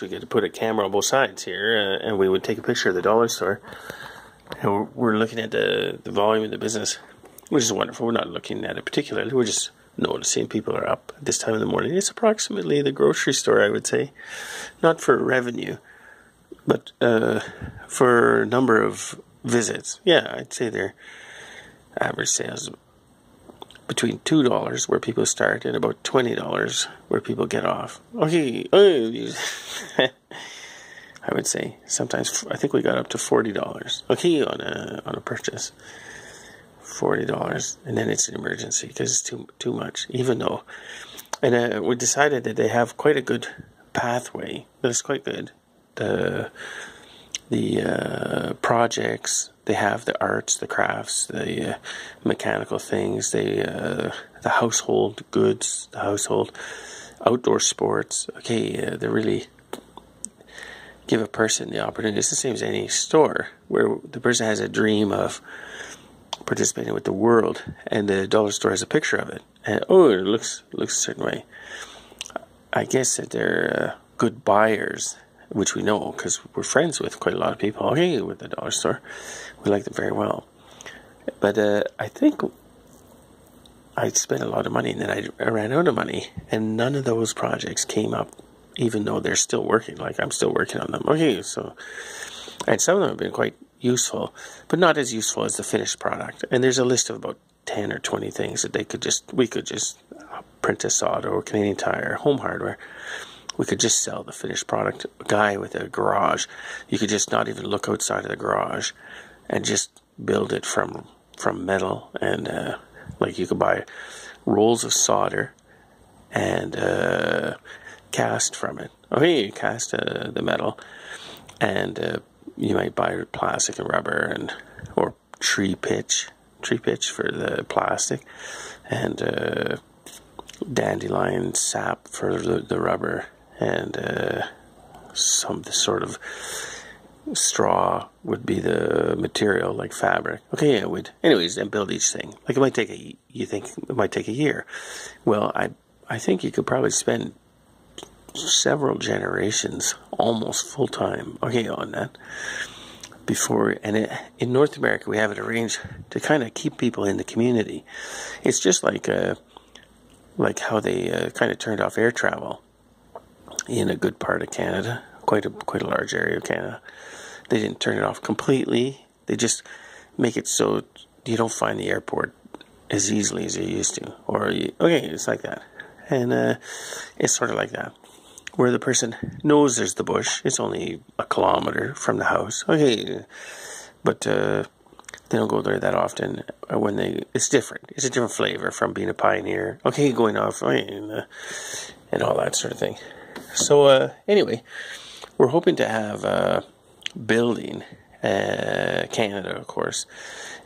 We get to put a camera on both sides here, and we would take a picture of the dollar store. And we're looking at the volume of the business, which is wonderful. We're not looking at it particularly. We're just noticing people are up at this time of the morning. It's approximately the grocery store, I would say. Not for revenue, but for number of visits. Yeah, I'd say their average sales between $2 where people start and about $20 where people get off. Okay, I would say sometimes I think we got up to $40. Okay, on a purchase, $40, and then it's an emergency because it's too much. Even though, and we decided that they have quite a good pathway. That is quite good. The projects. They have the arts, the crafts, the mechanical things, the household goods, the household outdoor sports. Okay, they really give a person the opportunity. It's the same as any store where the person has a dream of participating with the world, and the dollar store has a picture of it. And it looks a certain way. I guess that they're good buyers, which we know because we're friends with quite a lot of people. Okay, with the dollar store, we like them very well. But I think I spent a lot of money, and then I ran out of money, and none of those projects came up, even though they're still working. Like I'm still working on them. Okay, so, and some of them have been quite useful, but not as useful as the finished product. And there's a list of about 10 or 20 things that we could just Princess Auto, Canadian Tire, Home Hardware. We could just sell the finished product. A guy with a garage, you could just not even look outside of the garage and just build it from metal. And like you could buy rolls of solder and cast from it. Okay, you cast the metal, and you might buy plastic and rubber or tree pitch for the plastic, and dandelion sap for the rubber. And some sort of straw would be the material, like fabric. Okay, yeah, anyways, and build each thing. Like you think it might take a year. Well, I think you could probably spend several generations, almost full time, okay, on that before. And in North America, we have it arranged to kind of keep people in the community. It's just like how they kind of turned off air travel in a good part of Canada, quite a large area of Canada. They didn't turn it off completely. They just make it so you don't find the airport as easily as you used to. Okay, it's like that. And it's sort of like that, where the person knows there's the bush. It's only a kilometer from the house. Okay, but they don't go there that often. It's different. It's a different flavor from being a pioneer. Okay, going off and all that sort of thing. So anyway, we're hoping to have building Canada, of course,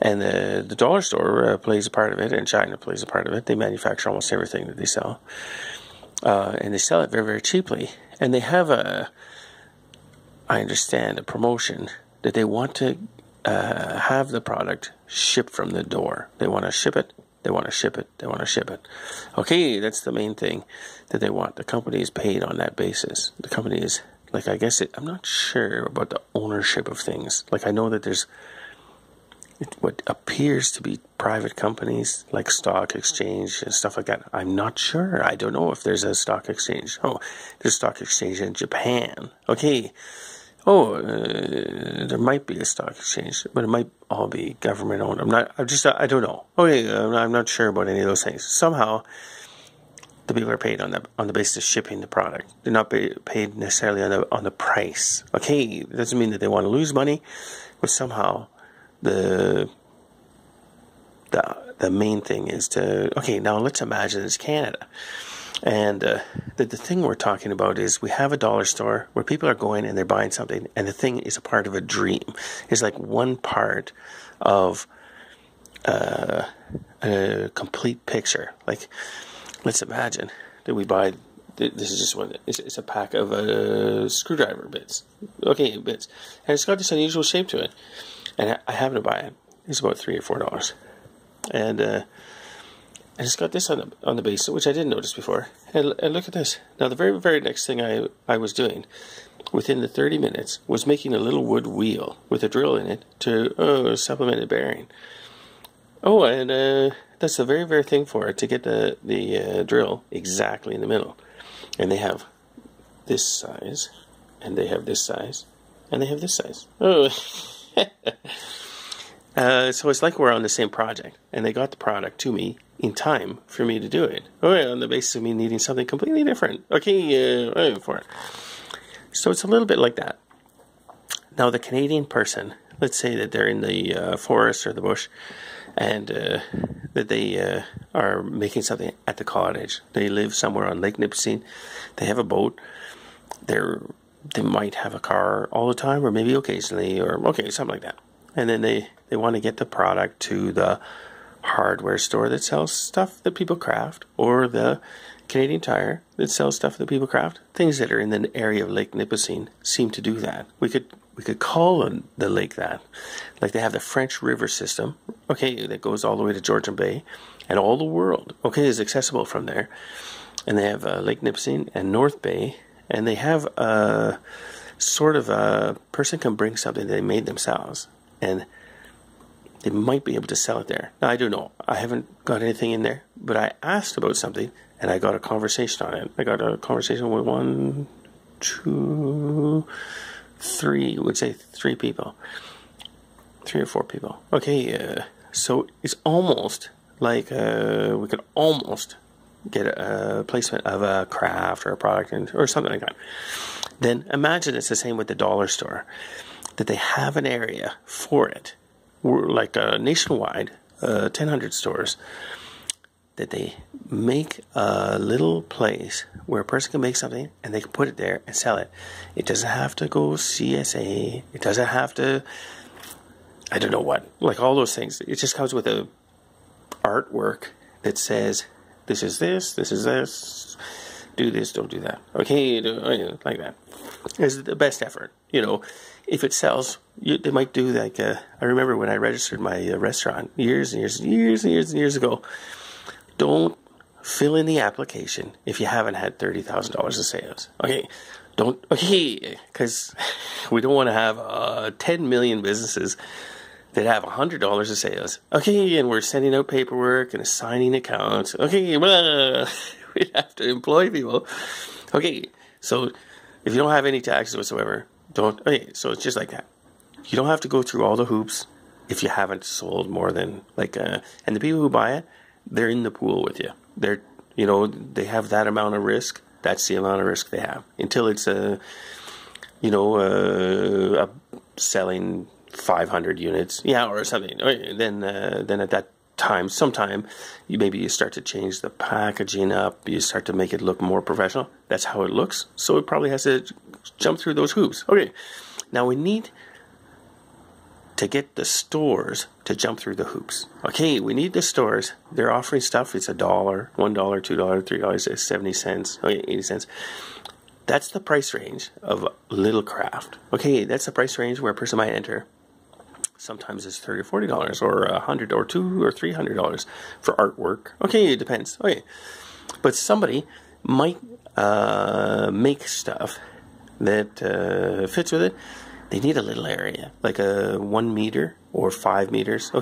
and the dollar store plays a part of it, and China plays a part of it. They manufacture almost everything that they sell, and they sell it very, very cheaply. And they have I understand, a promotion that they want to have the product shipped from the door. They want to ship it. They want to ship it. They want to ship it. Okay, that's the main thing that they want. The company is paid on that basis. The company is, like, I guess I'm not sure about the ownership of things. Like, I know that there's what appears to be private companies, like stock exchange and stuff like that. I'm not sure. I don't know if there's a stock exchange. Oh, there's a stock exchange in Japan. Okay. Oh, there might be a stock exchange, but it might all be government owned. I don't know. Okay, I'm not sure about any of those things. Somehow, the people are paid on the basis of shipping the product. They're not paid necessarily on the price. Okay, it doesn't mean that they want to lose money, but somehow the main thing is to, okay, now let's imagine it's Canada. And the thing we're talking about is we have a dollar store where people are going and they're buying something, and the thing is a part of a dream. It's like one part of a complete picture. Like, let's imagine that we buy, this is just one, it's a pack of screwdriver bits. Okay, bits. And it's got this unusual shape to it. And I happen to buy it. It's about $3 or $4. And And it's got this on the base, which I didn't notice before. And look at this. Now, the very, very next thing I was doing within the 30 minutes was making a little wood wheel with a drill in it to supplement a bearing. Oh, and that's the very, very thing for it, to get the drill exactly in the middle. And they have this size, and they have this size, and they have this size. Oh. So it's like we're on the same project, and they got the product to me in time for me to do it. Oh, yeah, on the basis of me needing something completely different. Okay, for it. So it's a little bit like that. Now, the Canadian person, let's say that they're in the forest or the bush, and that they are making something at the cottage. They live somewhere on Lake Nipissing. They have a boat. They might have a car all the time, or maybe occasionally, or something like that. And then they want to get the product to the hardware store that sells stuff that people craft, or the Canadian Tire that sells stuff that people craft. Things that are in the area of Lake Nipissing seem to do that. We could call the lake that. Like they have the French River system, that goes all the way to Georgian Bay, and all the world, is accessible from there. And they have Lake Nipissing and North Bay, and they have a sort of a person can bring something they made themselves, and they might be able to sell it there. Now, I don't know. I haven't got anything in there, but I asked about something, and I got a conversation on it. I got a conversation with 1, 2, 3, would say 3 people. 3 or 4 people. So it's almost like we could almost get a placement of a craft or a product or something like that. Then imagine it's the same with the dollar store, that they have an area for it. We're like nationwide, 1,000 stores, that they make a little place where a person can make something and they can put it there and sell it. It doesn't have to go CSA. It doesn't have to, I don't know what, like all those things. It just comes with a artwork that says, this is this, do this, don't do that. Like that. It's the best effort. If it sells, they might do like, I remember when I registered my restaurant years ago, don't fill in the application if you haven't had $30,000 of sales. Because we don't want to have 10 million businesses that have $100 of sales. And we're sending out paperwork and assigning accounts. We have to employ people. So if you don't have any taxes whatsoever, don't. So it's just like that. You don't have to go through all the hoops if you haven't sold more than and the people who buy it, they're in the pool with you. They have that amount of risk. That's the amount of risk they have until it's selling 500 units, or something. Then at that time, sometime, you start to change the packaging up. You start to make it look more professional. That's how it looks. So it probably has to jump through those hoops. Now we need to get the stores to jump through the hoops. We need the stores. They're offering stuff. It's $1, $1, $2, $3, 70 cents, 80 cents. That's the price range of little craft. That's the price range where a person might enter. Sometimes it's $30 or $40 or $100 or $200 or $300 for artwork. It depends. But somebody might make stuff that fits with it. They need a little area, like a 1 meter or 5 meters.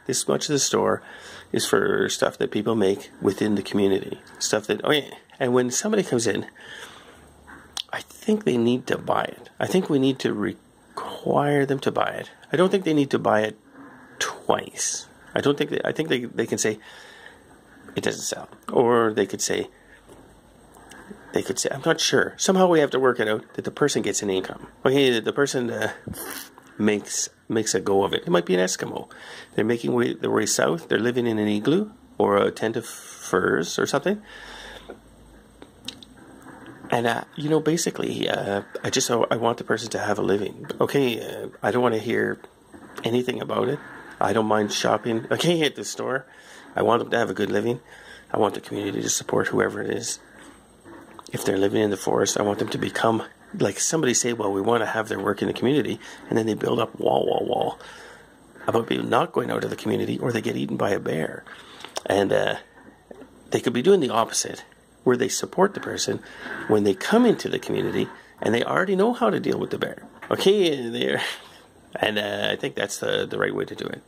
This much of the store is for stuff that people make within the community. Stuff that, and when somebody comes in, I think they need to buy it. I think we need to require them to buy it. I don't think they need to buy it twice. I think they can say it doesn't sell, or they could say I'm not sure. Somehow we have to work it out that the person gets an income. The person makes a go of it. It might be an Eskimo. They're making their way south. They're living in an igloo or a tent of furs or something. And basically, I want the person to have a living. I don't want to hear anything about it. I don't mind shopping. At the store. I want them to have a good living. I want the community to support whoever it is. If they're living in the forest, I want them to become, like somebody say, well, we want to have their work in the community, and then they build up wall about people not going out of the community, or they get eaten by a bear. And They could be doing the opposite, where they support the person when they come into the community and they already know how to deal with the bear. Okay, and I think that's the right way to do it.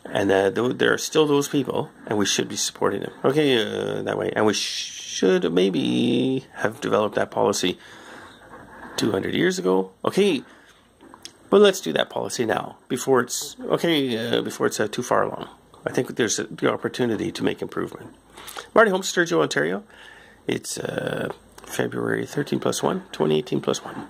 And there are still those people, and we should be supporting them. Okay, that way. And we should maybe have developed that policy 200 years ago. Okay, but let's do that policy now before it's too far along. I think there's the opportunity to make improvement. Marty Holmes, Sturgio, Ontario. It's February 13+1, 2018+1.